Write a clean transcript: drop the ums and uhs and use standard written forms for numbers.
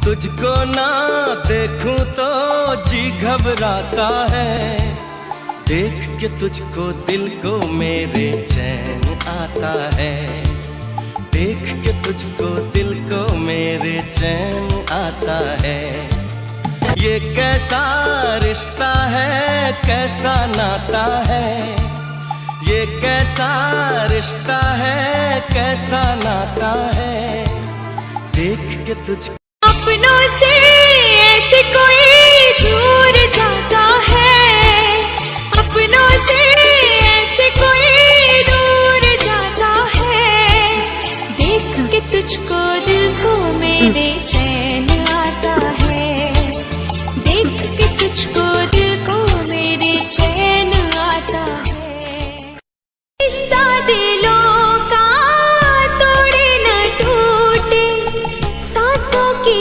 तुझको ना देखूं तो जी घबराता है, देख के तुझको दिल को मेरे चैन आता है, देख के तुझको दिल को मेरे चैन आता है। ये कैसा रिश्ता है, कैसा नाता है, ये कैसा रिश्ता है, कैसा नाता है, देख के तुझको अपनों से ऐसे कोई दूर जाता है, अपनों से ऐसे कोई दूर जाता है, देख के तुझको दिल को मेरे चैन आता है, देख के तुझको दिल को मेरे चैन आता है। रिश्ता दिलों का तोड़े न टूटे, सांसों की